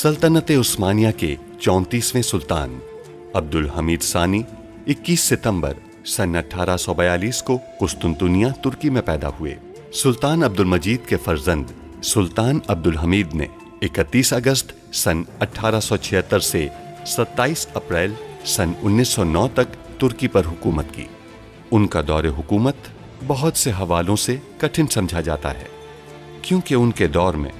सल्तनत उस्मानिया के 34वें सुल्तान अब्दुल हमीद सानी 21 सितंबर सन 1842 को कुस्तुनतुनिया तुर्की में पैदा हुए। सुल्तान अब्दुल मजीद के फर्जंद सुल्तान अब्दुल हमीद ने 31 अगस्त सन 1876 से 27 अप्रैल सन 1909 तक तुर्की पर हुकूमत की। उनका दौरे हुकूमत बहुत से हवालों से कठिन समझा जाता है, क्योंकि उनके दौर में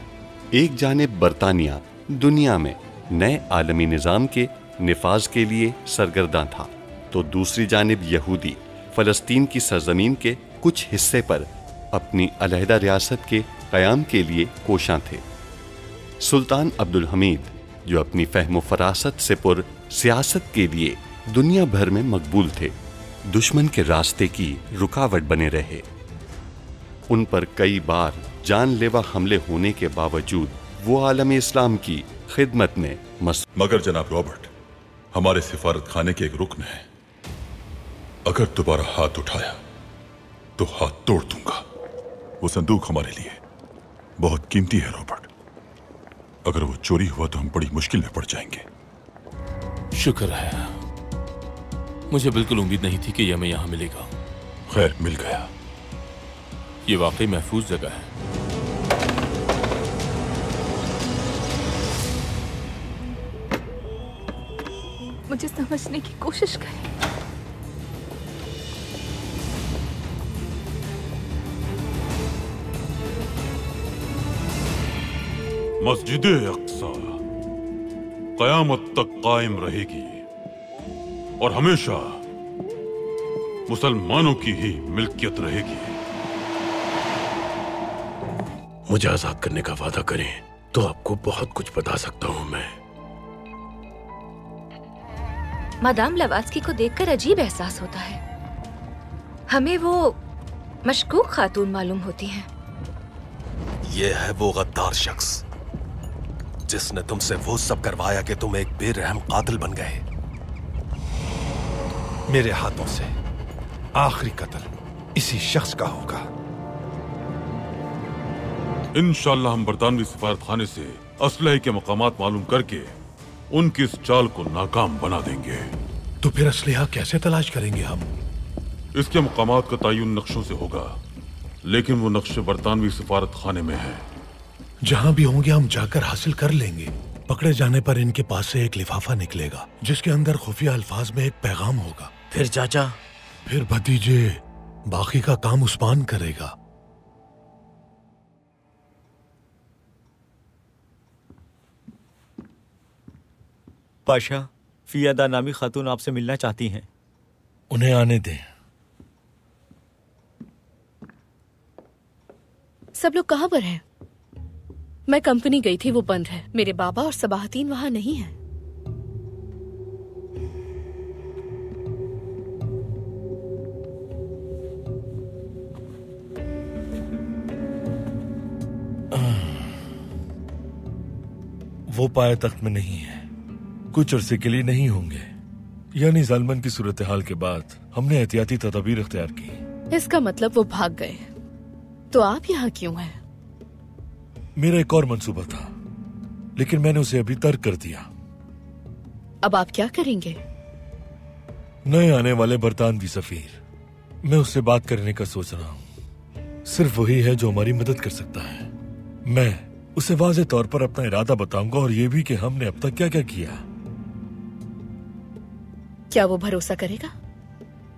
एक जानिब बरतानिया दुनिया में नए आलमी निज़ाम के निफाज के लिए सरगर्दां था, तो दूसरी जानिब यहूदी फ़लस्तीन की सरजमीन के कुछ हिस्से पर अपनी अलहदा रियासत के क़याम के लिए कोशां थे। सुल्तान अब्दुल हमीद, जो अपनी फ़हम फ़रासत से पुर सियासत के लिए दुनिया भर में मकबूल थे, दुश्मन के रास्ते की रुकावट बने रहे। उन पर कई बार जानलेवा हमले होने के बावजूद वो आलम इस्लाम की खिदमत में मगर जनाब रॉबर्ट, हमारे सिफारत खाने के एक रुकन है। अगर दोबारा हाथ उठाया तो हाथ तोड़ दूंगा। वो संदूक हमारे लिए बहुत कीमती है रॉबर्ट। अगर वो चोरी हुआ तो हम बड़ी मुश्किल में पड़ जाएंगे। शुक्र है, मुझे बिल्कुल उम्मीद नहीं थी कि यह हमें यहां मिलेगा। खैर, मिल गया। ये वाकई महफूज जगह है। मुझे समझने की कोशिश करें। मस्जिद अक्सा क़यामत तक कायम रहेगी और हमेशा मुसलमानों की ही मिल्कियत रहेगी। मुझे आजाद करने का वादा करें तो आपको बहुत कुछ बता सकता हूं मैं। मादाम लवास्की को देखकर अजीब एहसास होता है। हमें वो मशकूक खातून मालूम होती हैं। ये है वो गद्दार शख्स जिसने तुमसे वो सब करवाया कि तुम एक बेरहम कातिल बन गए। मेरे हाथों से आखिरी कत्ल इसी शख्स का होगा। इंशाअल्लाह हम बरतानवी सफारत खाने से असलहे के मकामात मालूम करके उनकी इस चाल को नाकाम बना देंगे। तो फिर असलहा कैसे तलाश करेंगे हम? इसके मकामात का तयन नक्शों से होगा, लेकिन वो नक्शे बरतानवी सफारत खाने में है। जहां भी होंगे हम जाकर हासिल कर लेंगे। पकड़े जाने पर इनके पास से एक लिफाफा निकलेगा जिसके अंदर खुफिया अल्फाज में एक पैगाम होगा। फिर चाचा? फिर भतीजे, बाकी का काम उस्मान करेगा। पाशा, फियादा नामी खातून आपसे मिलना चाहती हैं। उन्हें आने दें। सब लोग कहाँ पर हैं? मैं कंपनी गई थी, वो बंद है। मेरे बाबा और सबाहतीन वहां नहीं हैं। वो पाए तख्त में नहीं है, कुछ अरसे के लिए नहीं होंगे। यानी जालमन की सूरत हाल के बाद हमने एहतियाती तदबीर इख्तियार की। इसका मतलब वो भाग गए। तो आप यहाँ क्यों हैं? मेरा एक और मंसूबा था, लेकिन मैंने उसे अभी तर्क कर दिया। अब आप क्या करेंगे? नए आने वाले बरतानवी सफीर, मैं उससे बात करने का सोच रहा हूँ। सिर्फ वही है जो हमारी मदद कर सकता है। मैं उसे वाज़े तौर पर अपना इरादा बताऊंगा और ये भी कि हमने अब तक क्या क्या किया। क्या वो भरोसा करेगा?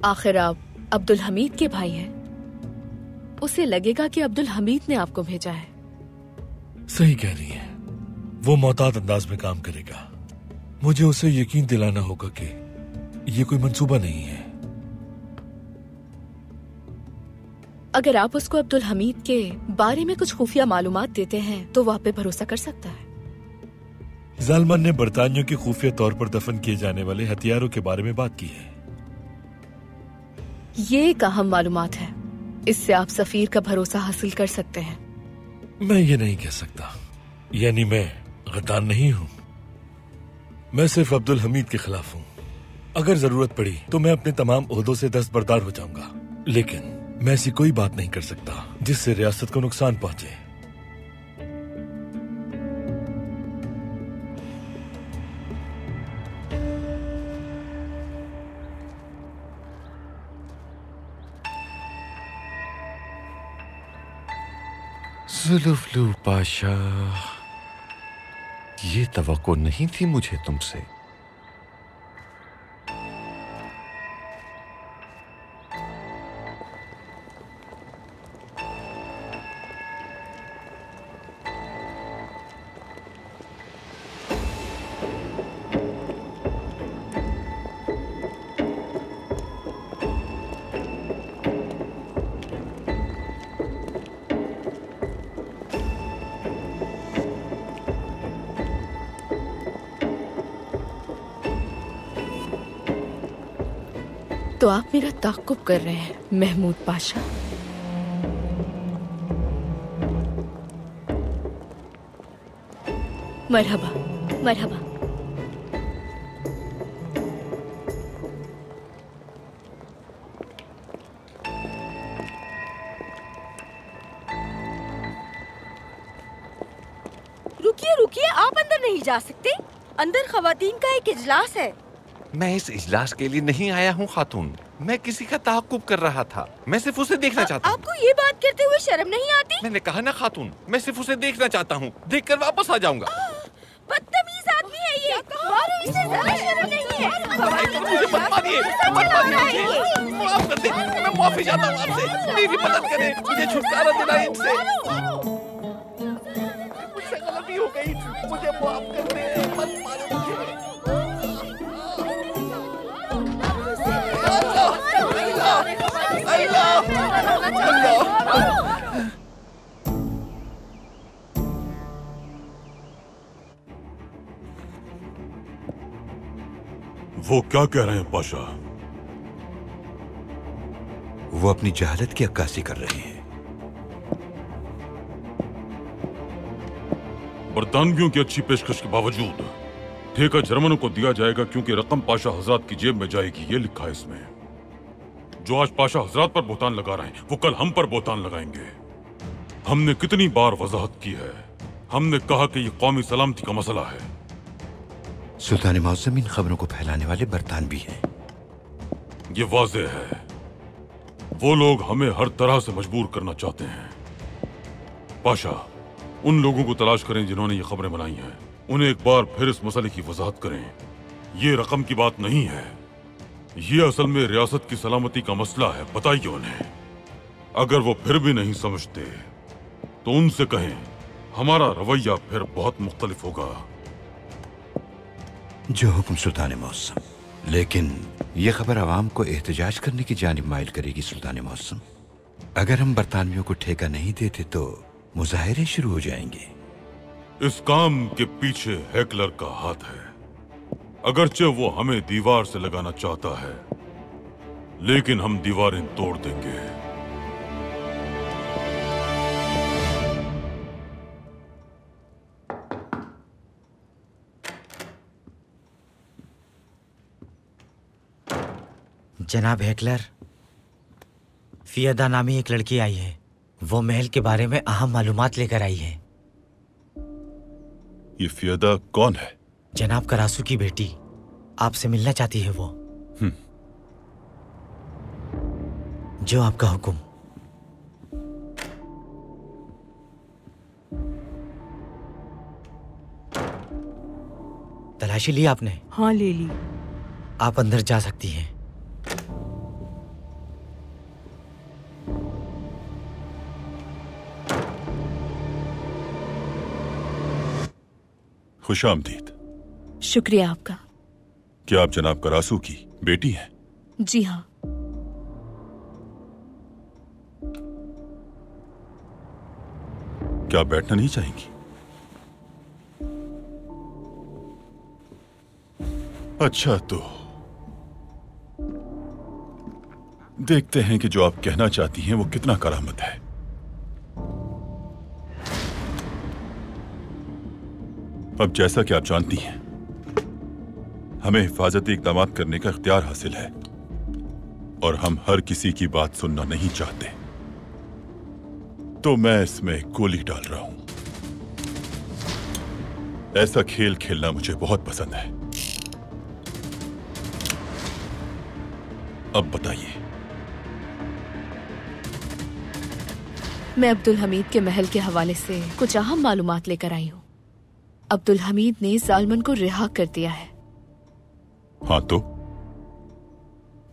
आखिर आप अब्दुल हमीद के भाई हैं। उसे लगेगा कि अब्दुल हमीद ने आपको भेजा है। सही कह रही है। वो मोहतात अंदाज में काम करेगा। मुझे उसे यकीन दिलाना होगा कि ये कोई मंसूबा नहीं है। अगर आप उसको अब्दुल हमीद के बारे में कुछ खुफिया मालूमात देते हैं तो वह आप पे भरोसा कर सकता है। जालमन ने बरतानियों के खुफिया तौर पर दफन किए जाने वाले हथियारों के बारे में बात की है। ये एक अहम मालूमात है। इससे आप सफीर का भरोसा हासिल कर सकते हैं। मैं ये नहीं कह सकता। यानी मैं गद्दार नहीं हूँ। मैं सिर्फ अब्दुल हमीद के खिलाफ हूँ। अगर जरूरत पड़ी तो मैं अपने तमाम ओहदों से दस्तबरदार हो जाऊंगा, लेकिन मैं ऐसी कोई बात नहीं कर सकता जिससे रियासत को नुकसान पहुंचे। जुल्फलू पाशा, ये तवक्को नहीं थी मुझे तुमसे। तो आप मेरा ताक़ुब कर रहे हैं महमूद पाशा? मरहबा मरहबा। रुकिए रुकिए, आप अंदर नहीं जा सकते। अंदर खवातीन का एक इजलास है। मैं इस इजलास के लिए नहीं आया हूँ खातून, मैं किसी का ताक़ुब कर रहा था। मैं सिर्फ उसे देखना चाहता हूँ। आपको ये बात करते हुए शर्म नहीं आती? मैंने कहा ना खातून, मैं सिर्फ उसे देखना चाहता हूँ, देखकर वापस आ जाऊंगा। बदतमीज आदमी है ये। मारो इसे, ज़रा शर्म नहीं है। मुझे मत मारिए, मत मारिए मुझे। माफ कर दे, मैं माफी चाहता हूँ आपसे। मेरी मदद करें, मुझे छुटकारा दिलाएं इनसे। मुझसे गलती हो गई, मुझे माफ कर दे, मत मारो मुझे। वो क्या कह रहे हैं पाशा? वो अपनी जहालत की अक्कासी कर रहे हैं। बरतानवियों की अच्छी पेशकश के बावजूद ठेका जर्मनों को दिया जाएगा, क्योंकि रकम पाशा हजरात की जेब में जाएगी, ये लिखा है इसमें। जो आज पाशा हजरात पर बोहतान लगा रहे हैं, वो कल हम पर बोहतान लगाएंगे। हमने कितनी बार वजाहत की है, हमने कहा कि ये कौमी सलामती का मसला है। सुल्तान मौसम इन खबरों को फैलाने वाले बरतानवी हैं। ये वाज़ेह है, वो लोग हमें हर तरह से मजबूर करना चाहते हैं। पाशा, उन लोगों को तलाश करें जिन्होंने ये खबरें बनाई हैं, उन्हें एक बार फिर इस मसले की वजाहत करें। ये रकम की बात नहीं है, ये असल में रियासत की सलामती का मसला है। बताइए उन्हें। अगर वो फिर भी नहीं समझते तो उनसे कहें हमारा रवैया फिर बहुत मुख्तलिफ होगा। जो हुक्म सुल्तान मौसम, लेकिन यह खबर आवाम को एहतजाज करने की जानिब माइल करेगी। सुल्तान मौसम, अगर हम बरतानवियों को ठेका नहीं देते तो मुजाहिरे शुरू हो जाएंगे। इस काम के पीछे हेकलर का हाथ है। अगरचे वो हमें दीवार से लगाना चाहता है, लेकिन हम दीवारें तोड़ देंगे। जनाब हेकलर, फियदा नामी एक लड़की आई है। वो महल के बारे में अहम मालूमात लेकर आई है। ये फियदा कौन है? जनाब करासू की बेटी, आपसे मिलना चाहती है वो। जो आपका हुक्म। तलाशी ली आपने? हाँ, ले ली। आप अंदर जा सकती हैं। खुशामदीद। शुक्रिया आपका। क्या आप जनाब करासू की बेटी हैं? जी हाँ। क्या आप बैठना नहीं चाहेंगी? अच्छा, तो देखते हैं कि जो आप कहना चाहती हैं वो कितना करामत है। अब जैसा कि आप जानती हैं, हमें हिफाजती इक़दामात करने का इख्तियार हासिल है और हम हर किसी की बात सुनना नहीं चाहते। तो मैं इसमें गोली डाल रहा हूं। ऐसा खेल खेलना मुझे बहुत पसंद है। अब बताइए, मैं अब्दुल हमीद के महल के हवाले से कुछ अहम मालूमात लेकर आई हूँ। अब्दुल हमीद ने जालमन को रिहा कर दिया है। हाँ तो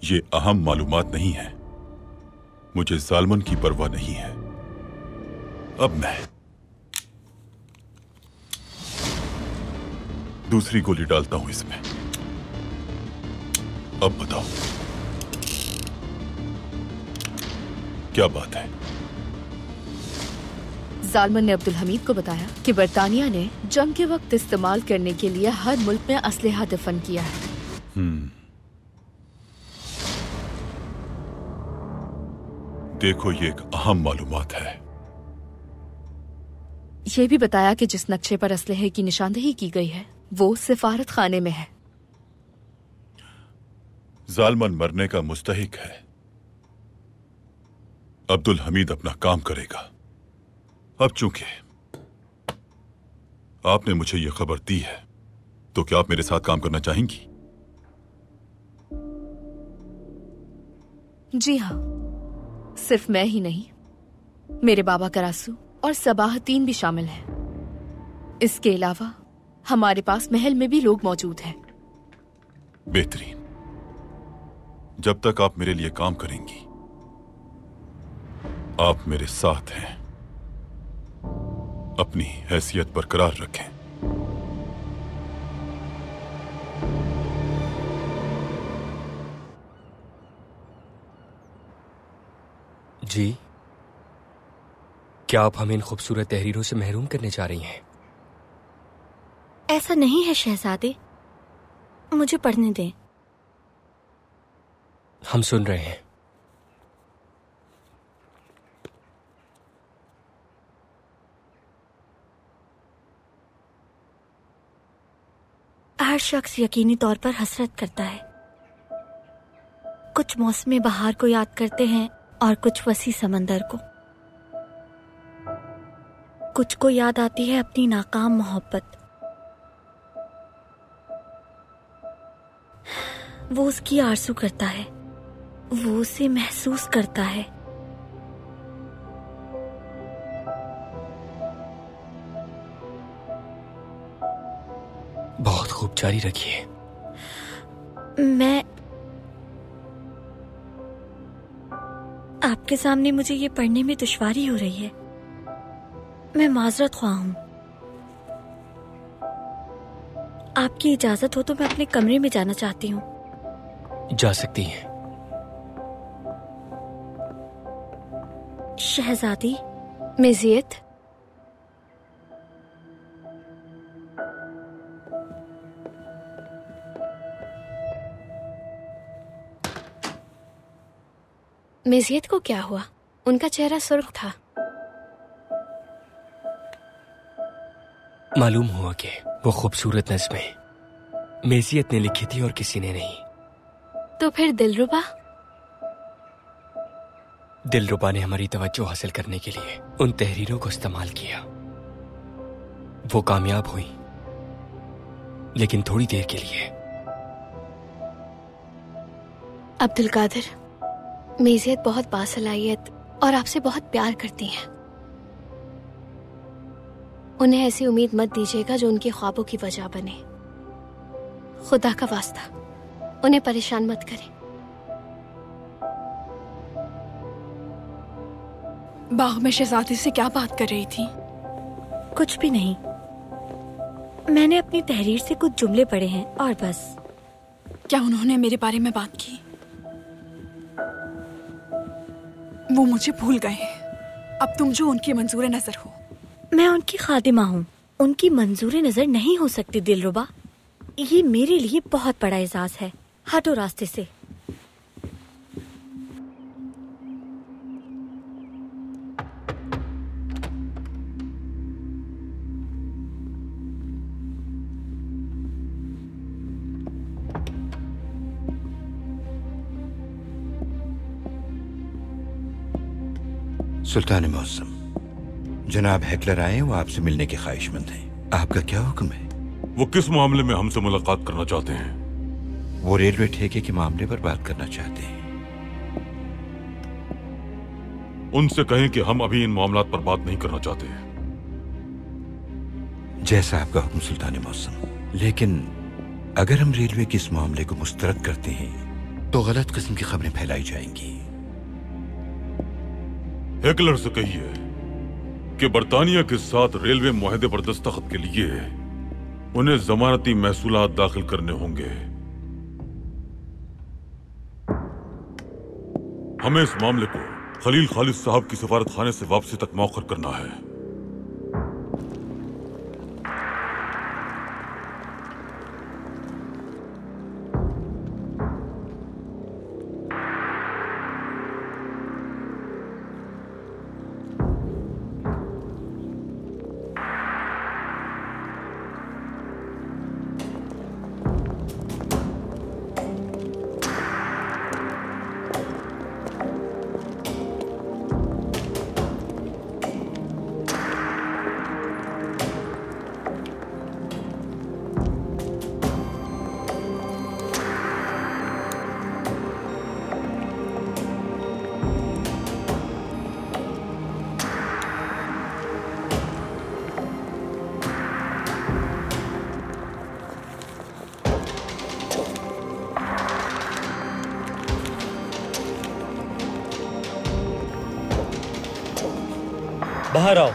ये अहम मालूमात नहीं है। मुझे जालमन की परवाह नहीं है। अब मैं दूसरी गोली डालता हूं इसमें। अब बताओ क्या बात है? जालमन ने अब्दुल हमीद को बताया कि बरतानिया ने जंग के वक्त इस्तेमाल करने के लिए हर मुल्क में असलहा दफन किया है। देखो ये एक अहम मालूमात है। ये भी बताया कि जिस नक्शे पर असलहे की निशानदेही की गई है वो सिफारत खाने में है। जालमन मरने का मुस्तहिक है। अब्दुल हमीद अपना काम करेगा। अब चूंकि आपने मुझे यह खबर दी है तो क्या आप मेरे साथ काम करना चाहेंगी? जी हाँ, सिर्फ मैं ही नहीं, मेरे बाबा करासू और सबाहतीन भी शामिल हैं। इसके अलावा हमारे पास महल में भी लोग मौजूद हैं। बेहतरीन। जब तक आप मेरे लिए काम करेंगी आप मेरे साथ हैं। अपनी हैसियत बरकरार रखें। जी, क्या आप हमें इन खूबसूरत तहरीरों से महरूम करने जा रही हैं? ऐसा नहीं है शहजादे, मुझे पढ़ने दें। हम सुन रहे हैं। हर शख्स यकीनी तौर पर हसरत करता है। कुछ मौसम बहार को याद करते हैं और कुछ वसी समंदर को। कुछ को याद आती है अपनी नाकाम मोहब्बत। वो उसकी आरज़ू करता है, वो उसे महसूस करता है। बहुत खूब, जारी रखिए। मैं आपके सामने मुझे ये पढ़ने में दुश्वारी हो रही है। मैं माजरत ख्वाह हूं। आपकी इजाजत हो तो मैं अपने कमरे में जाना चाहती हूँ। जा सकती हैं। शहजादी मेजियत, मेजियत को क्या हुआ? उनका चेहरा सुर्ख था। मालूम हुआ कि वो खूबसूरत नज़्में मेजियत ने लिखी थी और किसी ने नहीं। तो फिर दिलरुबा? दिलरुबा ने हमारी तवज्जो हासिल करने के लिए उन तहरीरों को इस्तेमाल किया। वो कामयाब हुई, लेकिन थोड़ी देर के लिए। अब्दुल कादिर, मेजियत बहुत बासलाहियत और आपसे बहुत प्यार करती हैं। उन्हें ऐसी उम्मीद मत दीजिएगा जो उनके ख्वाबों की वजह बने। खुदा का वास्ता, उन्हें परेशान मत करें। बाग में शहजादी से क्या बात कर रही थी? कुछ भी नहीं, मैंने अपनी तहरीर से कुछ जुमले पढ़े हैं और बस। क्या उन्होंने मेरे बारे में बात की? वो मुझे भूल गए हैं। अब तुम जो उनकी मंजूर नजर हो। मैं उनकी खादिमा हूँ, उनकी मंजूर नजर नहीं हो सकती दिलरुबा। ये मेरे लिए बहुत बड़ा एजाज है। हटो रास्ते से। सुल्तान मौसम, जनाब हेकलर आए, वो आपसे मिलने के ख्वाहिशमंद हैं। आपका क्या हुक्म है? वो किस मामले में हमसे मुलाकात करना चाहते हैं? वो रेलवे ठेके के मामले पर बात करना चाहते हैं। उनसे कहें कि हम अभी इन मामलात पर बात नहीं करना चाहते। जैसा आपका हुक्म सुल्तान मौसम। लेकिन अगर हम रेलवे के इस मामले को मुस्तरद करते हैं तो गलत किस्म की खबरें फैलाई जाएंगी। हेकलर से कहिए कि बरतानिया के साथ रेलवे मुआहदे पर दस्तखत के लिए उन्हें जमानती महसूलात दाखिल करने होंगे। हमें इस मामले को खलील खालिद साहब की सफारत खाने से वापसी तक मौखर करना है। बाहर आओ।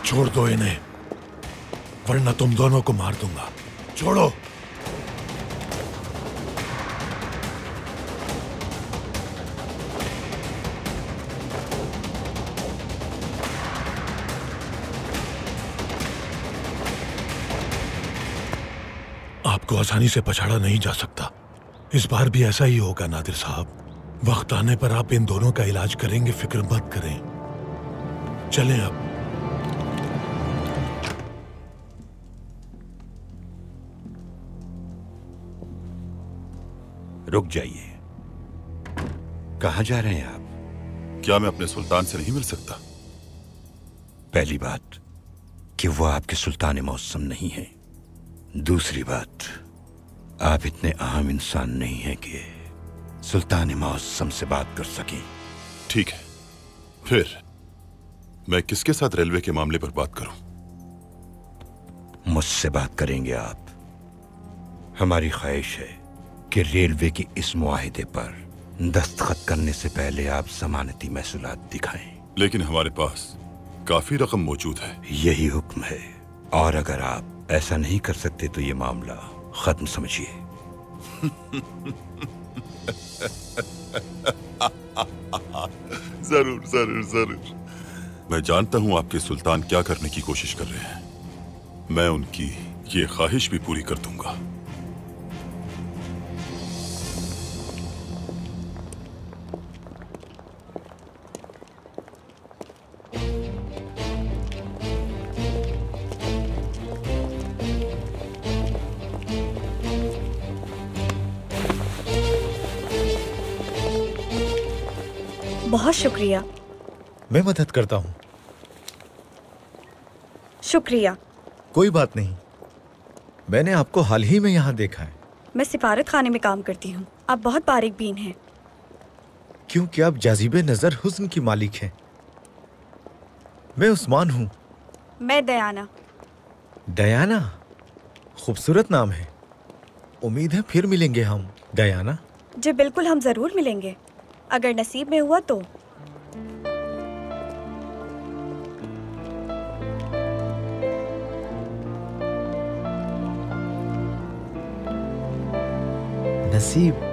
छोड़ दो इन्हें, वरना तुम दोनों को मार दूंगा। छोड़ो। आपको आसानी से पछाड़ा नहीं जा सकता। इस बार भी ऐसा ही होगा नादिर साहब। वक्त आने पर आप इन दोनों का इलाज करेंगे, फिक्र मत करें। चलें अब। रुक जाइए। कहां जा रहे हैं आप? क्या मैं अपने सुल्तान से नहीं मिल सकता? पहली बात कि वो आपके सुल्तान मौसम नहीं है। दूसरी बात, आप इतने आम इंसान नहीं हैं कि सुल्तान मौसम से बात कर सकें। ठीक है, फिर मैं किसके साथ रेलवे के मामले पर बात करूं? मुझसे बात करेंगे आप। हमारी ख्वाहिश है कि रेलवे की इस मुआहिदे पर दस्तखत करने से पहले आप जमानती महसूलात दिखाएं। लेकिन हमारे पास काफी रकम मौजूद है। यही हुक्म है, और अगर आप ऐसा नहीं कर सकते तो ये मामला खत्म समझिए। जरूर जरूर जरूर। मैं जानता हूं आपके सुल्तान क्या करने की कोशिश कर रहे हैं। मैं उनकी ये ख्वाहिश भी पूरी कर दूंगा। बहुत शुक्रिया। मैं मदद करता हूँ। शुक्रिया। कोई बात नहीं, मैंने आपको हाल ही में यहाँ देखा है। मैं सिफारत खाने में काम करती हूँ। आप बहुत बारीक बीन हैं। क्योंकि आप जाजिबे नजर हुस्न की मालिक हैं। मैं उस्मान हूँ। मैं दयाना। दयाना, खूबसूरत नाम है। उम्मीद है फिर मिलेंगे हम। दयाना जी बिल्कुल, हम जरूर मिलेंगे, अगर नसीब में हुआ तो। नसीब।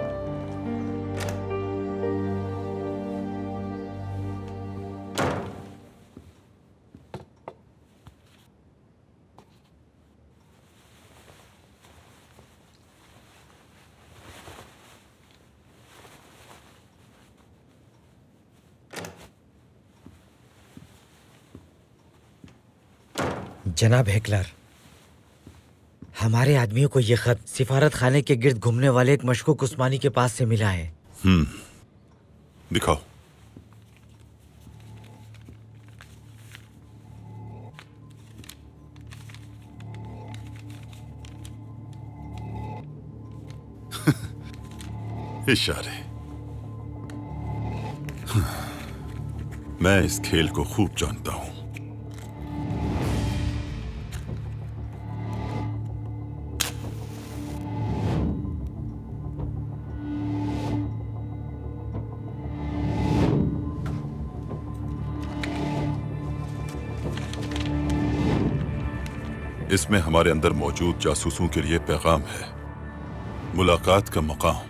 जनाब हेकलर, हमारे आदमियों को यह खत सिफारत खाने के गिर्द घूमने वाले एक मशकूक उस्मानी के पास से मिला है। दिखाओ। इशारे। मैं इस खेल को खूब जानता हूं। इसमें हमारे अंदर मौजूद जासूसों के लिए पैगाम है। मुलाकात का मकाम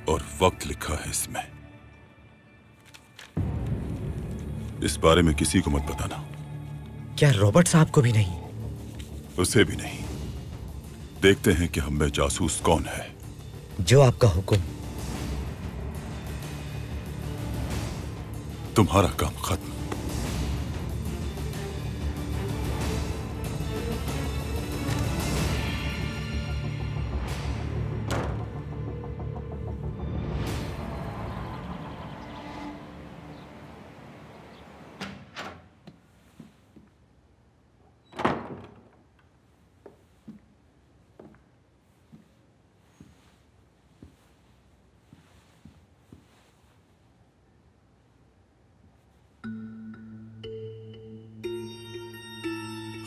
और वक्त लिखा है इसमें। इस बारे में किसी को मत बताना। क्या रॉबर्ट साहब को भी नहीं? उसे भी नहीं। देखते हैं कि हम में जासूस कौन है। जो आपका हुक्म। तुम्हारा काम खत्म।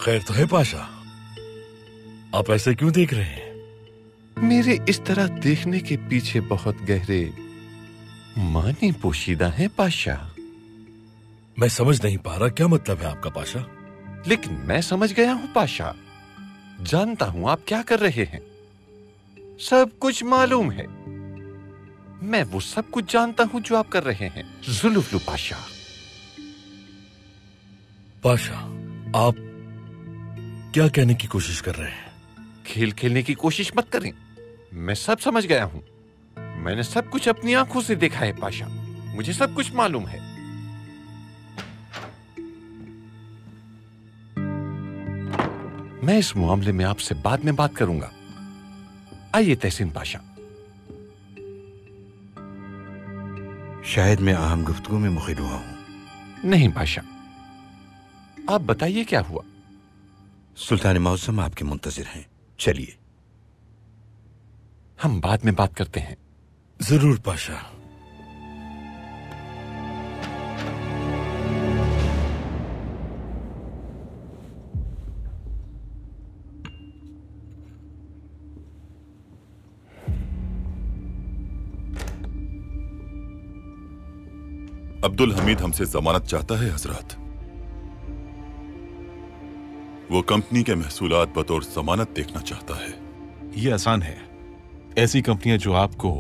खैर तो है पाशा, आप ऐसे क्यों देख रहे हैं? मेरे इस तरह देखने के पीछे बहुत गहरे मानी पोशीदा है पाशा। मैं समझ नहीं पा रहा क्या मतलब है आपका पाशा। लेकिन मैं समझ गया हूं पाशा। जानता हूं आप क्या कर रहे हैं। सब कुछ मालूम है। मैं वो सब कुछ जानता हूं जो आप कर रहे हैं जुल्फलू पाशा। पाशा, आप क्या कहने की कोशिश कर रहे हैं? खेल खेलने की कोशिश मत करें। मैं सब समझ गया हूं। मैंने सब कुछ अपनी आंखों से देखा है पाशा। मुझे सब कुछ मालूम है। मैं इस मामले में आपसे बाद में बात करूंगा। आइए तहसीन पाशा। शायद मैं अहम गुफ्तगू में मुखिल हुआ हूं। नहीं पाशा, आप बताइए क्या हुआ। सुल्तान मौसम आपके मुंतजिर हैं। चलिए हम बाद में बात करते हैं। जरूर पाशा। अब्दुल हमीद हमसे जमानत चाहता है हजरत। वो कंपनी के महसूलात बतौर जमानत देखना चाहता है। ये आसान है। ऐसी कंपनियां जो आपको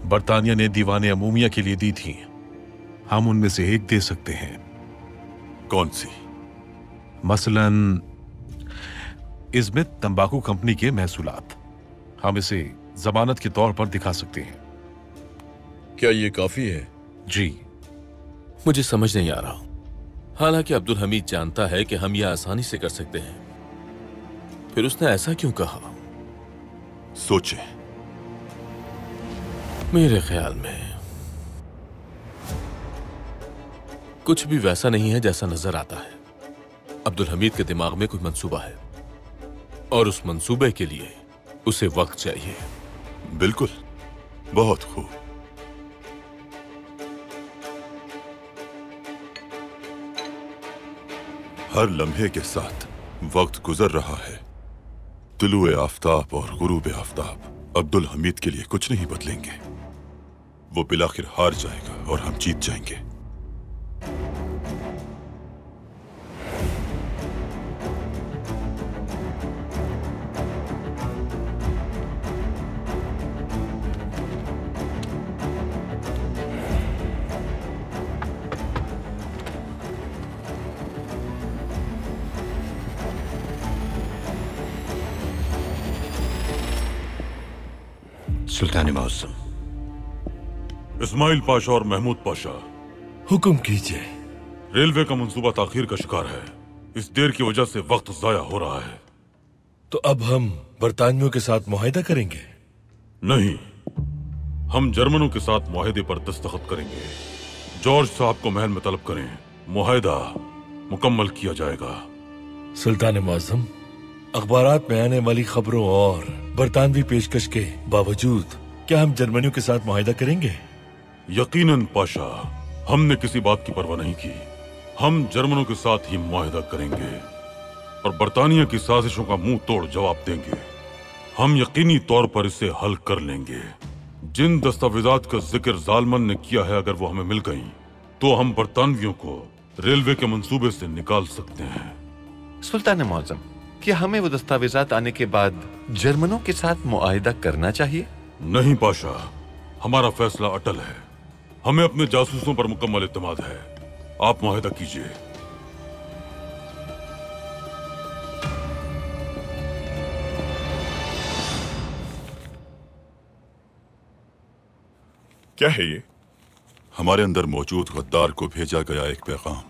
बरतानिया ने दीवाने अमूमिया के लिए दी थी, हम उनमें से एक दे सकते हैं। कौन सी? मसलन इस्मित तंबाकू कंपनी के महसूलात हम इसे जमानत के तौर पर दिखा सकते हैं। क्या ये काफी है? जी, मुझे समझ नहीं आ रहा। हालांकि अब्दुल हमीद जानता है कि हम यह आसानी से कर सकते हैं, फिर उसने ऐसा क्यों कहा? सोचे। मेरे ख्याल में कुछ भी वैसा नहीं है जैसा नजर आता है। अब्दुल हमीद के दिमाग में कोई मंसूबा है और उस मंसूबे के लिए उसे वक्त चाहिए। बिल्कुल, बहुत खूब। हर लम्हे के साथ वक्त गुजर रहा है। तुलुए आफताब और गुरूब आफताब अब्दुल हमीद के लिए कुछ नहीं बदलेंगे। वो बिलाखिर हार जाएगा और हम जीत जाएंगे। सुल्तान मौसम। इस्माइल पाशा और महमूद पाशा, हुक्म कीजिए। रेलवे का मंसूबा ताखीर का शिकार है। इस देर की वजह से वक्त जाया हो रहा है। तो अब हम बरतानियों के साथ मुआहिदा करेंगे? नहीं, हम जर्मनों के साथ मुआहिदे पर दस्तखत करेंगे। जॉर्ज साहब को महल में तलब करें, मुआहिदा मुकम्मल किया जाएगा। सुल्तान मुअज्जम, अखबारात में आने वाली खबरों और बरतानवी पेशकश के बावजूद क्या हम जर्मनियों के साथ मुआहिदा करेंगे? यकीनन पाशा, हमने किसी बात की परवाह नहीं की। हम जर्मनों के साथ ही मुआहिदा करेंगे और बरतानिया की साजिशों का मुंह तोड़ जवाब देंगे। हम यकीनी तौर पर इसे हल कर लेंगे। जिन दस्तावेजात का जिक्र जालमन ने किया है, अगर वो हमें मिल गई तो हम बरतानवियों को रेलवे के मंसूबे से निकाल सकते हैं। सुल्तान मुअज्जम, क्या हमें वो दस्तावेजात आने के बाद जर्मनों के साथ मुआहिदा करना चाहिए? नहीं पाशा, हमारा फैसला अटल है। हमें अपने जासूसों पर मुकम्मल इत्मीनान है। आप मुआहिदा कीजिए। क्या है ये? हमारे अंदर मौजूद गद्दार को भेजा गया एक पैगाम।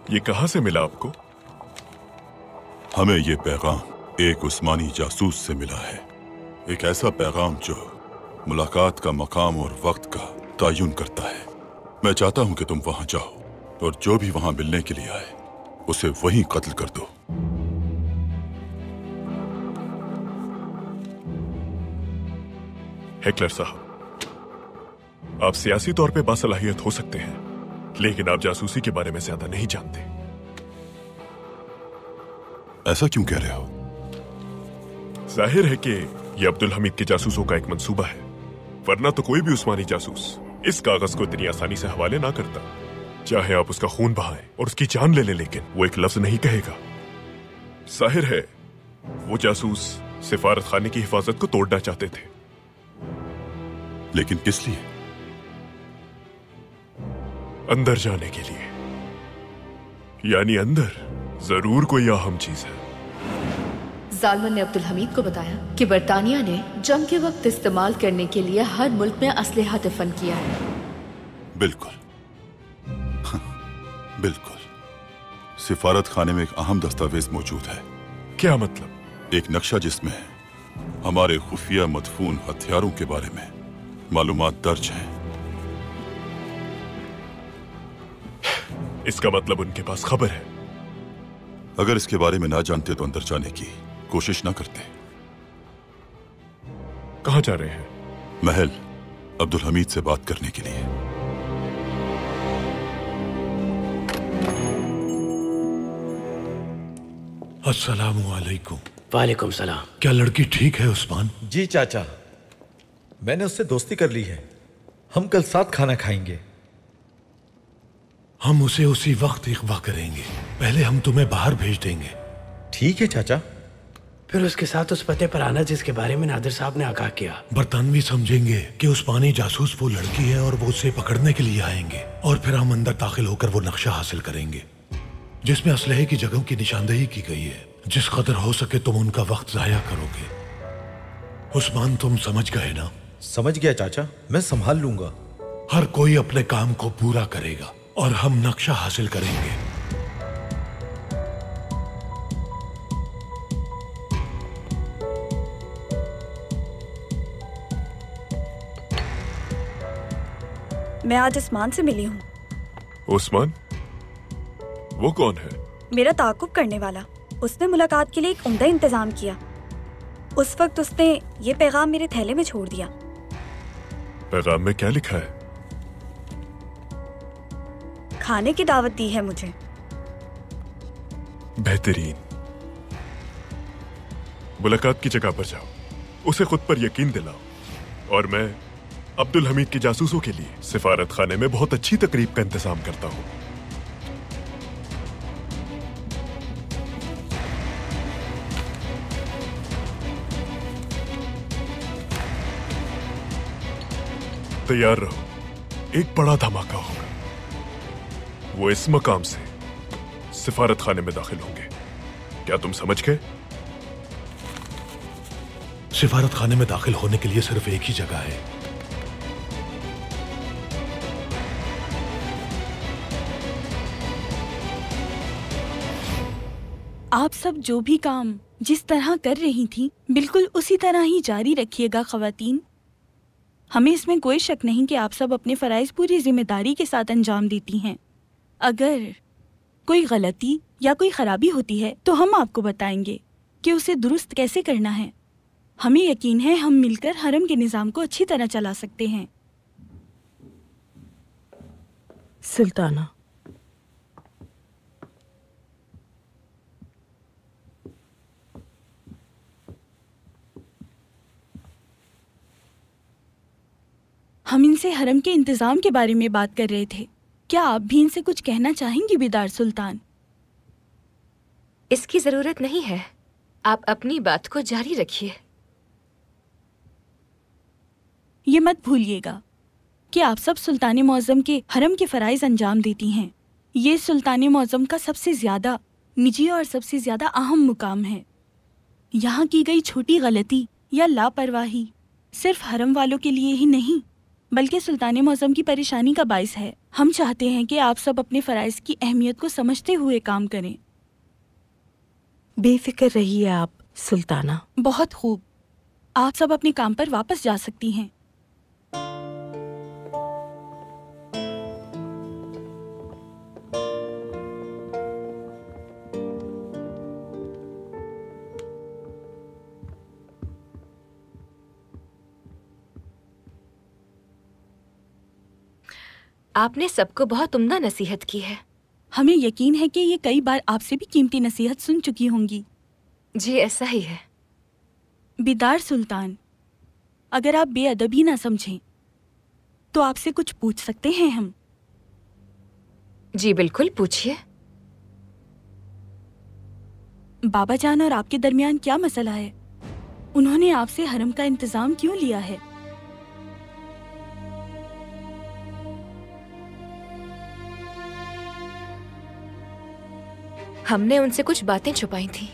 ये कहां से मिला आपको? हमें ये पैगाम एक उस्मानी जासूस से मिला है। एक ऐसा पैगाम जो मुलाकात का मकाम और वक्त का तयन करता है। मैं चाहता हूं कि तुम वहां जाओ और जो भी वहां मिलने के लिए आए उसे वहीं कत्ल कर दो। हेकलर साहब, आप सियासी तौर पे बासलाहियत हो सकते हैं, लेकिन आप जासूसी के बारे में ज्यादा नहीं जानते। ऐसा क्यों कह रहे हो? जाहिर है कि यह अब्दुल हमीद के जासूसों का एक मंसूबा है, वरना तो कोई भी उस्मानी जासूस इस कागज को इतनी आसानी से हवाले ना करता। चाहे आप उसका खून बहाएं और उसकी जान ले लें, लेकिन वो एक लफ्ज नहीं कहेगा। जाहिर है वो जासूस सिफारत खाने की हिफाजत को तोड़ना चाहते थे। लेकिन किस लिए? अंदर जाने के लिए, यानी अंदर जरूर कोई अहम चीज है। जालमन ने अब्दुल हमीद को बताया कि बरतानिया ने जंग के वक्त इस्तेमाल करने के लिए हर मुल्क में असलहा दफन किया है। बिल्कुल बिल्कुल। सिफारत खाने में एक अहम दस्तावेज मौजूद है। क्या मतलब? एक नक्शा जिसमें हमारे खुफिया मदफून हथियारों के बारे में मालूमात दर्ज हैं। इसका मतलब उनके पास खबर है। अगर इसके बारे में ना जानते तो अंदर जाने की कोशिश ना करते। कहां जा रहे हैं? महल, अब्दुल हमीद से बात करने के लिए। अस्सलामु अलैकुम। वालेकुम सलाम। क्या लड़की ठीक है उस्मान? जी चाचा, मैंने उससे दोस्ती कर ली है। हम कल साथ खाना खाएंगे। हम उसे उसी वक्त इख्वा करेंगे। पहले हम तुम्हें बाहर भेज देंगे। ठीक है चाचा। फिर उसके साथ उस पते पर आना जिसके बारे में नादिर साहब ने आगाह किया। बरतानवी समझेंगे कि उस्मानी जासूस वो लड़की है और वो उसे पकड़ने के लिए आएंगे, और फिर हम अंदर दाखिल होकर वो नक्शा हासिल करेंगे जिसमें असलहे की जगहों की निशानदेही की गई है। जिस कदर हो सके तुम उनका वक्त जाया करोगे। उस्मान, तुम समझ गए ना? समझ गया चाचा, मैं संभाल लूंगा। हर कोई अपने काम को पूरा करेगा और हम नक्शा हासिल करेंगे। मैं आज उस्मान से मिली हूँ। उस्मान? वो कौन है? मेरा ताकुब करने वाला। उसने मुलाकात के लिए एक उम्दा इंतजाम किया। उस वक्त उसने ये पैगाम मेरे थैले में छोड़ दिया। पैगाम में क्या लिखा है? खाने की दावत दी है मुझे। बेहतरीन। मुलाकात की जगह पर जाओ, उसे खुद पर यकीन दिलाओ, और मैं अब्दुल हमीद के जासूसों के लिए सिफारत खाने में बहुत अच्छी तकरीब का इंतजाम करता हूँ। तैयार रहो, एक बड़ा धमाका होगा। वो इस मकाम से सिफारत खाने में दाखिल होंगे। क्या तुम समझ गए? सिफारत खाने में दाखिल होने के लिए सिर्फ एक ही जगह है। आप सब जो भी काम जिस तरह कर रही थी बिल्कुल उसी तरह ही जारी रखिएगा ख़वातीन। हमें इसमें कोई शक नहीं कि आप सब अपने फ़राइज़ पूरी जिम्मेदारी के साथ अंजाम देती हैं। अगर कोई गलती या कोई खराबी होती है तो हम आपको बताएंगे कि उसे दुरुस्त कैसे करना है। हमें यकीन है हम मिलकर हरम के निज़ाम को अच्छी तरह चला सकते हैं। सुल्ताना, हम इनसे हरम के इंतजाम के बारे में बात कर रहे थे। क्या आप भी इनसे कुछ कहना चाहेंगी बेदार सुल्तान? इसकी जरूरत नहीं है, आप अपनी बात को जारी रखिए। ये मत भूलिएगा कि आप सब सुल्तान मौज़म के हरम के फ़राइज़ अंजाम देती हैं। ये सुल्तान मौज़म का सबसे ज़्यादा निजी और सबसे ज़्यादा अहम मुकाम है। यहाँ की गई छोटी गलती या लापरवाही सिर्फ हरम वालों के लिए ही नहीं बल्कि सुल्तान मौज़म की परेशानी का बाइस है। हम चाहते हैं कि आप सब अपने फ़राइज़ की अहमियत को समझते हुए काम करें। बेफिक्र रहिए आप सुल्ताना। बहुत खूब, आप सब अपने काम पर वापस जा सकती हैं। आपने सबको बहुत उम्दा नसीहत की है। हमें यकीन है कि ये कई बार आपसे भी कीमती नसीहत सुन चुकी होंगी। जी ऐसा ही है। बेदार सुल्तान, अगर आप बेअदबी ना समझें तो आपसे कुछ पूछ सकते हैं हम? जी बिल्कुल, पूछिए। बाबा जान और आपके दरमियान क्या मसला है? उन्होंने आपसे हरम का इंतजाम क्यों लिया है? हमने उनसे कुछ बातें छुपाई थी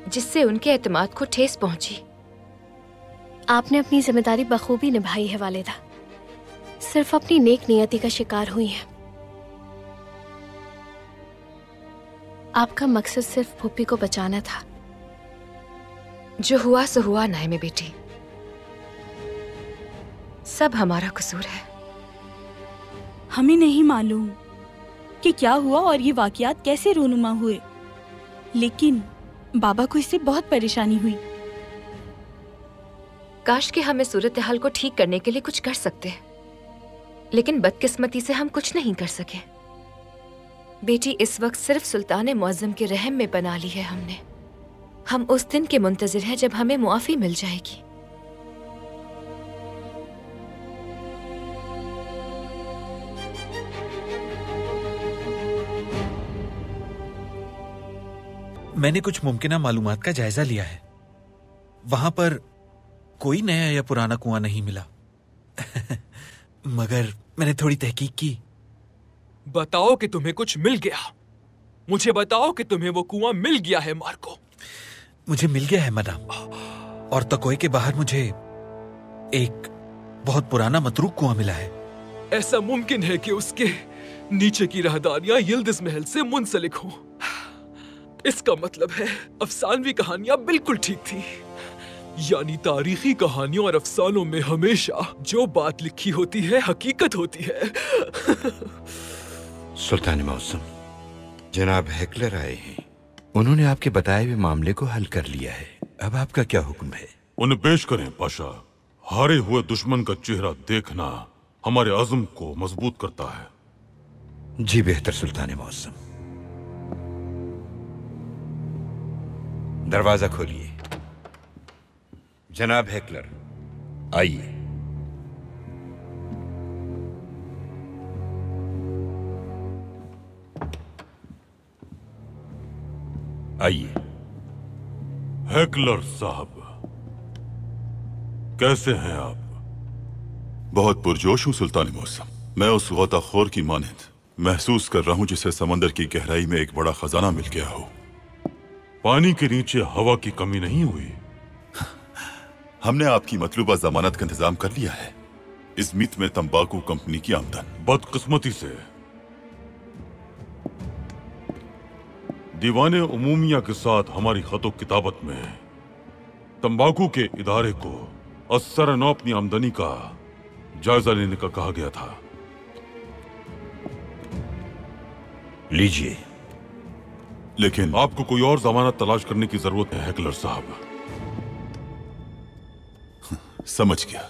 जिससे उनके एतमाद को ठेस पहुंची। आपने अपनी जिम्मेदारी बखूबी निभाई है वालिदा, सिर्फ अपनी नेक नियति का शिकार हुई है। आपका मकसद सिर्फ फूफी को बचाना था। जो हुआ सो हुआ नायमे बेटी, सब हमारा कसूर है। हमें नहीं मालूम कि क्या हुआ और ये वाकयात कैसे रूनुमा हुए, लेकिन बाबा को इससे बहुत परेशानी हुई। काश कि हम इस सूरत हाल को ठीक करने के लिए कुछ कर सकते, लेकिन बदकिस्मती से हम कुछ नहीं कर सके। बेटी, इस वक्त सिर्फ सुल्तान मुअज्जम के रहम में बना ली है हमने। हम उस दिन के मुंतजिर हैं जब हमें मुआफी मिल जाएगी। मैंने कुछ मुमकिना मालूमात का जायजा लिया है। वहां पर कोई नया या पुराना कुआं नहीं मिला मगर मैंने थोड़ी तहकीक की। बताओ कि तुम्हें कुछ मिल गया। मुझे बताओ कि तुम्हें वो कुआं मिल गया है मार्को। मुझे मिल गया है मदाम, और तकोए के बाहर मुझे एक बहुत पुराना मतरूक कुआं मिला है। ऐसा मुमकिन है कि उसके नीचे की राहदारियां यिल्दिज़ महल से मुंसलिक हों। इसका मतलब है अफसानवी कहानियां बिल्कुल ठीक थी। यानी तारीखी कहानियों और अफसानों में हमेशा जो बात लिखी होती है हकीकत होती है। सुल्तान मौसम, जनाब हेकलर आए हैं। उन्होंने आपके बताए हुए मामले को हल कर लिया है। अब आपका क्या हुक्म है? उन्हें पेश करें पाशा। हारे हुए दुश्मन का चेहरा देखना हमारे आज़म को मजबूत करता है। जी बेहतर सुल्तान मौसम। दरवाजा खोलिए। जनाब हेकलर, आइए। आइए। हेकलर साहब, कैसे हैं आप? बहुत पुरजोश हूं सुल्तान मौसम। मैं उस गौताखोर की मानद महसूस कर रहा हूं जिसे समंदर की गहराई में एक बड़ा खजाना मिल गया हो। पानी के नीचे हवा की कमी नहीं हुई। हमने आपकी मतलूबा जमानत का इंतजाम कर लिया है। इज़मित में तंबाकू कंपनी की आमदन। बदकिस्मती से दीवाने उमूमिया के साथ हमारी खतो किताबत में तंबाकू के इदारे को असर नौ अपनी आमदनी का जायजा लेने का कहा गया था। लीजिए। लेकिन आपको कोई और जमानत तलाश करने की जरूरत है हेकलर साहब। समझ गया।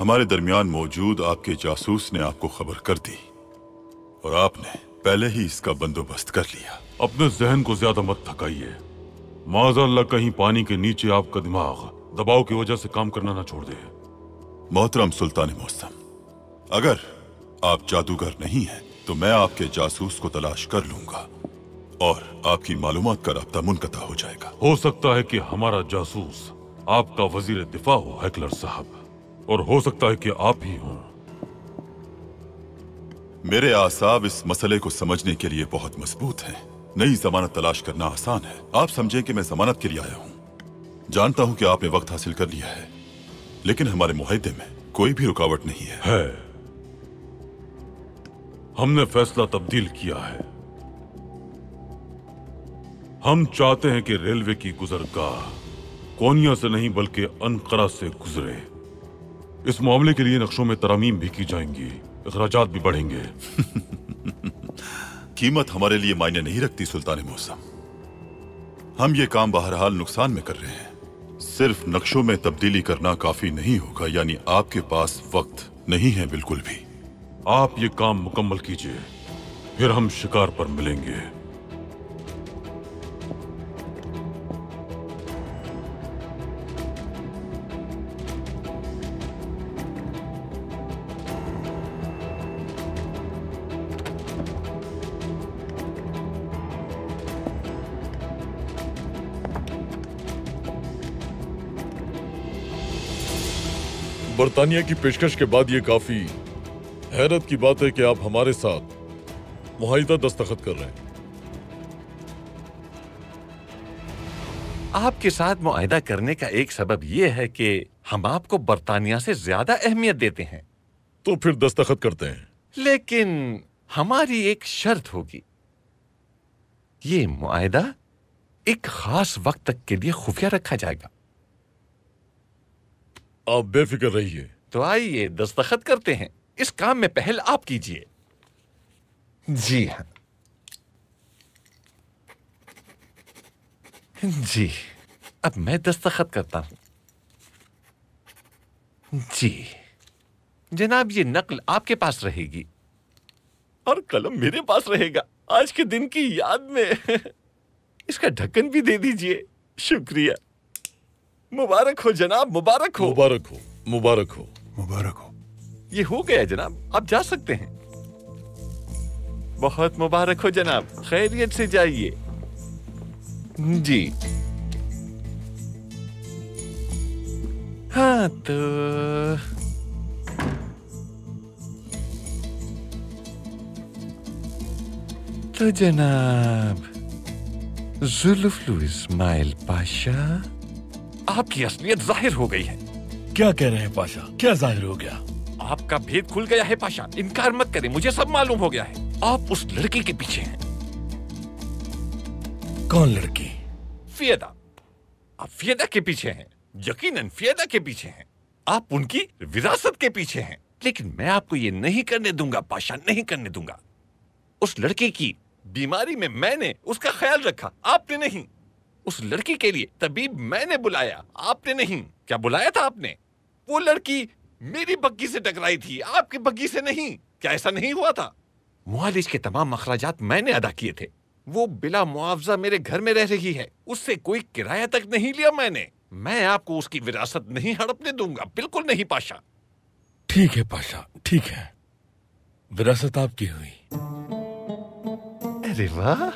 हमारे दरमियान मौजूद आपके जासूस ने आपको खबर कर दी और आपने पहले ही इसका बंदोबस्त कर लिया। अपने जहन को ज्यादा मत थकाइए। माज़अल्लाह कहीं पानी के नीचे आपका दिमाग दबाव की वजह से काम करना ना छोड़ दे। मोहतरम सुल्तान मौसम, अगर आप जादूगर नहीं हैं तो मैं आपके जासूस को तलाश कर लूंगा और आपकी मालूमात का राब्ता मुनक़ता हो जाएगा। हो सकता है कि हमारा जासूस आपका वजीर दिफा हो हेकलर साहब, और हो सकता है कि आप ही हों। मेरे आसाब इस मसले को समझने के लिए बहुत मजबूत हैं। नई जमानत तलाश करना आसान है। आप समझें कि मैं जमानत के लिए आया हूं। जानता हूं कि आपने वक्त हासिल कर लिया है, लेकिन हमारे मुआहदे में कोई भी रुकावट नहीं है। हमने फैसला तब्दील किया है। हम चाहते हैं कि रेलवे की गुजरगाह कोनिया से नहीं बल्कि अनकरा से गुजरे। इस मामले के लिए नक्शों में तरामीम भी की जाएंगी, अखराजात भी बढ़ेंगे। कीमत हमारे लिए मायने नहीं रखती सुल्तान मौसम। हम ये काम बहरहाल नुकसान में कर रहे हैं। सिर्फ नक्शों में तब्दीली करना काफी नहीं होगा, यानी आपके पास वक्त नहीं है बिल्कुल भी। आप ये काम मुकम्मल कीजिए, फिर हम शिकार पर मिलेंगे। बर्तानिया की पेशकश के बाद ये काफी हैरत की बात है कि आप हमारे साथ मुआहिदा दस्तखत कर रहे हैं। आपके साथ मुआहिदा करने का एक सबब यह है कि हम आपको बर्तानिया से ज्यादा अहमियत देते हैं। तो फिर दस्तखत करते हैं। लेकिन हमारी एक शर्त होगी। ये मुआहिदा एक खास वक्त तक के लिए खुफिया रखा जाएगा। आप बेफिक्र रहिए। तो आइए दस्तखत करते हैं। इस काम में पहल आप कीजिए। जी हाँ, जी। अब मैं दस्तखत करता हूं। जी जनाब, ये नकल आपके पास रहेगी और कलम मेरे पास रहेगा। आज के दिन की याद में इसका ढक्कन भी दे दीजिए। शुक्रिया। मुबारक हो जनाब, मुबारक हो। मुबारक हो, मुबारक हो, मुबारक हो। ये हो गया जनाब, आप जा सकते हैं। बहुत मुबारक हो जनाब, खैरियत से जाइए। जी हाँ, तो जनाब जुल्फलू इस्माइल पाशा, आपकी असलियत जाहिर हो गई है। क्या कह रहे हैं पाशा? क्या जाहिर हो गया? आपका भेद खुल गया है पाशा। इनकार मत करें, मुझे सब मालूम हो गया है। आप उस लड़की के पीछे हैं। कौन लड़की? फियदा। आप फियदा के पीछे हैं, यकीनन फियदा के पीछे हैं। आप उनकी विरासत के पीछे हैं। लेकिन मैं आपको ये नहीं करने दूंगा पाशा, नहीं करने दूंगा। उस लड़की की बीमारी में मैंने उसका ख्याल रखा, आपने नहीं। उस लड़की के लिए तबीब मैंने बुलाया, आपने नहीं। क्या बुलाया था आपने? वो लड़की मेरी बग्गी से टकराई थी, आपकी बग्गी से नहीं। क्या ऐसा नहीं हुआ था? मुआलिज के तमाम अखराजात मैंने अदा किए थे। वो बिला मुआवजा मेरे घर में रह रही है, उससे कोई किराया तक नहीं लिया मैंने। मैं आपको उसकी विरासत नहीं हड़पने दूंगा, बिल्कुल नहीं पाशा। ठीक है पाशा, ठीक है, विरासत आपकी हुई। अरे वाह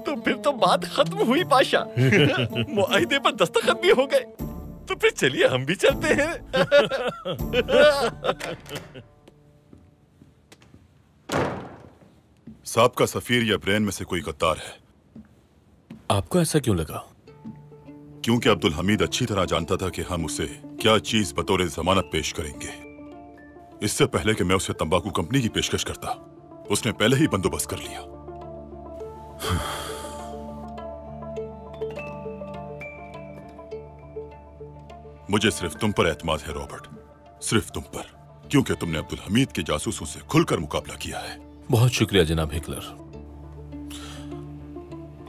तो फिर तो बात खत्म हुई पाशा। मुआहिदे पर दस्तखत भी हो गए। तो फिर चलिए हम भी चलते हैं। साहब का सफीर या ब्रेन में से कोई गद्दार है। आपको ऐसा क्यों लगा? क्योंकि अब्दुल हमीद अच्छी तरह जानता था कि हम उसे क्या चीज बतौर जमानत पेश करेंगे। इससे पहले कि मैं उसे तंबाकू कंपनी की पेशकश करता, उसने पहले ही बंदोबस्त कर लिया। मुझे सिर्फ तुम पर एतमाद है रॉबर्ट, सिर्फ तुम पर, क्योंकि तुमने अब्दुल हमीद के जासूसों से खुलकर मुकाबला किया है। बहुत शुक्रिया जनाब हिटलर।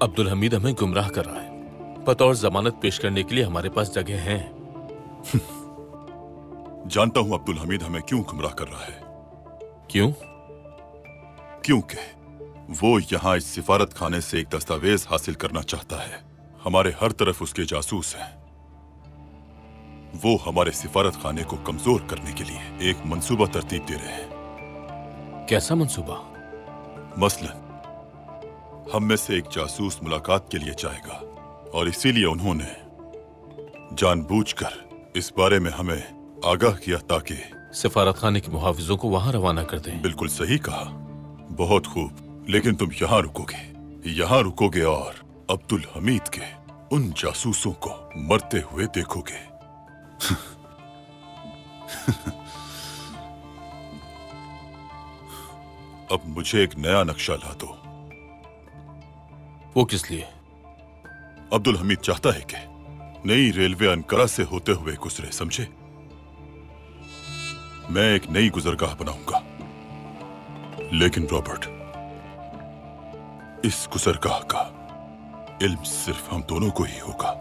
अब्दुल हमीद हमें गुमराह कर रहा है। बतौर जमानत पेश करने के लिए हमारे पास जगह है। जानता हूं अब्दुल हमीद हमें क्यों गुमराह कर रहा है। क्यों? क्योंकि वो यहां इस सिफारत खाने से एक दस्तावेज हासिल करना चाहता है। हमारे हर तरफ उसके जासूस हैं। वो हमारे सिफारत खाने को कमजोर करने के लिए एक मंसूबा तरतीब दे रहे हैं। कैसा मंसूबा? मसलन हम में से एक जासूस मुलाकात के लिए जाएगा और इसीलिए उन्होंने जानबूझकर इस बारे में हमें आगाह किया ताकि सिफारत खाने के मुहाफिजों को वहां रवाना कर दें। बिल्कुल सही कहा, बहुत खूब। लेकिन तुम यहां रुकोगे और अब्दुल हमीद के उन जासूसों को मरते हुए देखोगे। अब मुझे एक नया नक्शा ला दो। वो किस लिए? अब्दुल हमीद चाहता है कि नई रेलवे अंकारा से होते हुए गुजरे, समझे? मैं एक नई गुजरगाह बनाऊंगा, लेकिन रॉबर्ट, इस गुजरगाह का इल्म सिर्फ हम दोनों को ही होगा।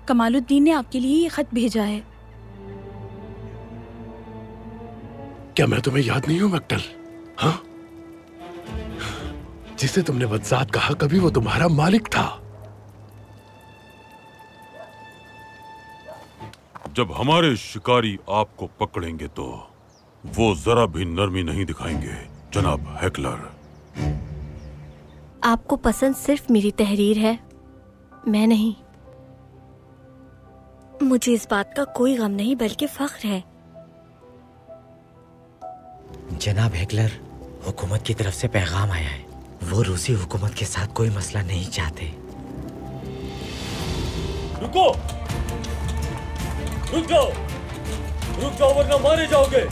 कमालुद्दीन ने आपके लिए ये खत भेजा है। क्या मैं तुम्हें याद नहीं हूं मक्तल? हाँ, जिसे तुमने बदजात कहा, कभी वो तुम्हारा मालिक था। जब हमारे शिकारी आपको पकड़ेंगे तो वो जरा भी नरमी नहीं दिखाएंगे जनाब हेकलर। आपको पसंद सिर्फ मेरी तहरीर है, मैं नहीं। मुझे इस बात का कोई गम नहीं बल्कि फख्र है। जनाब हेकलर, हुकूमत की तरफ से पैगाम आया है। वो रूसी हुकूमत के साथ कोई मसला नहीं चाहते। रुको, रुक जाओ वरना मारे जाओगे।